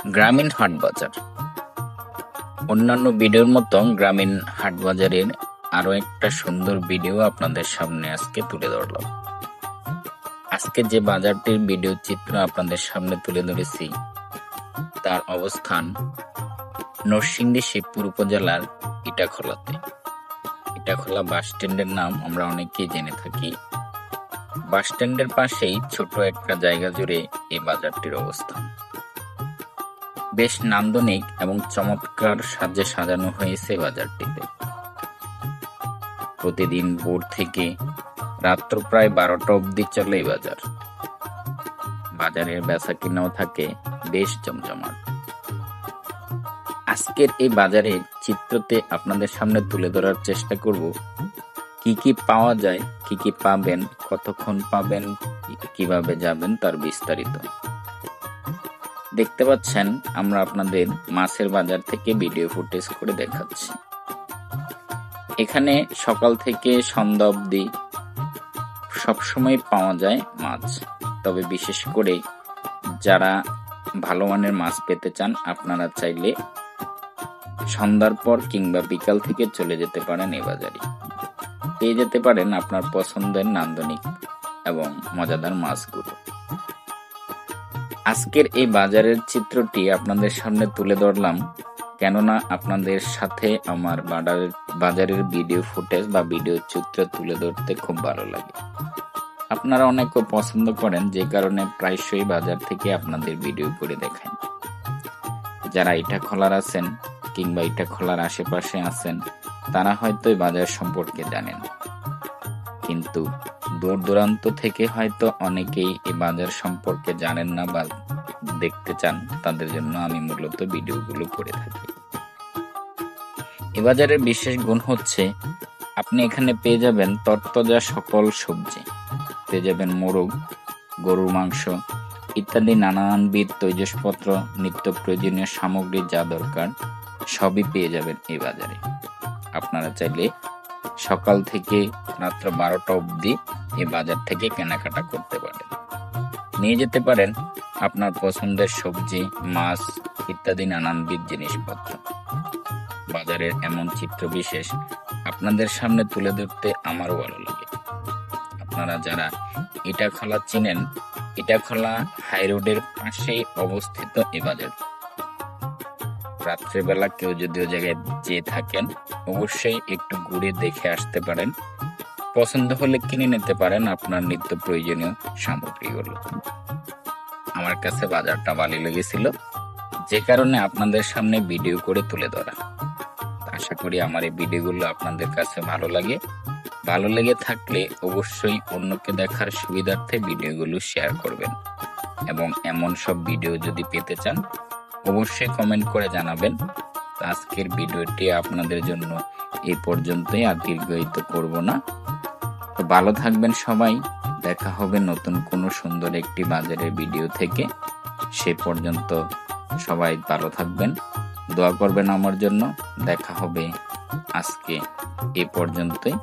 গ্রামীণ হাট বাজার। অন্যান্য ভিডিওর মতো গ্রামীণ হাট বাজারের আরো একটা সুন্দর ভিডিও আপনাদের সামনে আজকে তুলে ধরলাম। আজকে যে বাজারটির ভিডিও চিত্র আপনাদের সামনে তুলে ধরেছি তার অবস্থান নরসিংদী শিবপুর উপজেলার ইটাখোলাতে। ইটাখোলা বাস স্ট্যান্ডের নাম আমরা অনেকেই জেনে থাকি। বাস স্ট্যান্ডের পাশেই ছোট একটা জায়গা জুড়ে এই বাজারটির অবস্থান। বেশ নান্দনিক এবং চমৎকার সাজে সাজানো হয়েছে বাজারটিতে। প্রতিদিন ভোর থেকে রাত্র প্রায় 12টা অবধি চলে এই বাজার। বাজারের বেচা কিনাও থাকে বেশ জমজমাট। আজকের এই বাজারের চিত্রতে আপনাদের সামনে তুলে ধরার চেষ্টা করব কি কি পাওয়া যায়, কি কি পাবেন, কতক্ষণ পাবেন, কিভাবে যাবেন তার বিস্তারিত। দেখতে পাচ্ছেন আমরা আপনাদের মাছের বাজার থেকে ভিডিও ফুটেজ করে দেখাচ্ছি। এখানে সকাল থেকে সন্ধ্যা অবধি সবসময় পাওয়া যায় মাছ। তবে বিশেষ করে যারা ভালো মানের মাছ পেতে চান আপনারা চাইলে সন্ধ্যার পর কিংবা বিকাল থেকে চলে যেতে পারেন এই বাজারে। পেয়ে যেতে পারেন আপনার পছন্দের নান্দনিক এবং মজাদার মাছগুলো। আজকের এই বাজারের চিত্রটি আপনাদের সামনে তুলে ধরলাম কেননা আপনাদের সাথে আমার বাজারের ভিডিও ফুটেজ বা ভিডিও চিত্র তুলে ধরতে খুব ভালো লাগে। আপনারা অনেকে পছন্দ করেন, যে কারণে প্রায়শই বাজার থেকে আপনাদের ভিডিও করে দেখাই। যারা ইটাখোলার আছেন কিংবা ইটাখোলার আশেপাশে আছেন তারা হয়তো এই বাজার সম্পর্কে জানেন, কিন্তু দূর দূরান্ত থেকে হয়তো অনেকেই এই বাজার সম্পর্কে জানেন না বা দেখতে চান। তাদের জন্য আমি মূলত ভিডিওগুলো করে থাকি। এ বাজারের বিশেষ গুণ হচ্ছে আপনি এখানে পেয়ে যাবেন তরতাজা সকল সবজি, পেয়ে যাবেন মোরগ, গরুর মাংস ইত্যাদি নানানবিধ তৈজসপত্র, নিত্য প্রয়োজনীয় সামগ্রী যা দরকার সবই পেয়ে যাবেন এই বাজারে। আপনারা চাইলে সকাল থেকে রাত্র 12টা অবধি এই বাজার থেকে কেনাকাটা করতে পারেন। নিয়ে যেতে পারেন আপনার পছন্দের সবজি, মাছ ইত্যাদি নানানবিধ জিনিসপত্র। বাজারের এমন চিত্র বিশেষ আপনাদের সামনে তুলে ধরতে আমারও ভালো লাগে। আপনারা যারা ইটাখোলা চিনেন, ইটাখোলা হাই রোডের পাশেই অবস্থিত এই বাজার। রাত্রেবেলা কেউ যদি ওই জায়গায় যেয়ে থাকেন অবশ্যই একটু ঘুরে দেখে আসতে পারেন। পছন্দ হলে কিনে নিতে পারেন আপনার নিত্য প্রয়োজনীয় সামগ্রীগুলো। আমার কাছে বাজারটা ভালো লেগেছিল, যে কারণে আপনাদের সামনে ভিডিও করে তুলে ধরা। আশা করি আমার এই ভিডিওগুলো আপনাদের কাছে ভালো লাগে। ভালো লেগে থাকলে অবশ্যই অন্যকে দেখার সুবিধার্থে ভিডিওগুলো শেয়ার করবেন এবং এমন সব ভিডিও যদি পেতে চান অবশ্যই কমেন্ট করে জানাবেন। আজকের ভিডিওটি আপনাদের জন্য এই পর্যন্তই, আর দীর্ঘায়িত করব না। তো ভালো থাকবেন সবাই। দেখা হবে নতুন কোনো সুন্দর একটি বাজারের ভিডিও থেকে। সে পর্যন্ত সবাই ভালো থাকবেন, দোয়া করবেন আমার জন্য। দেখা হবে আজকে এ পর্যন্তই।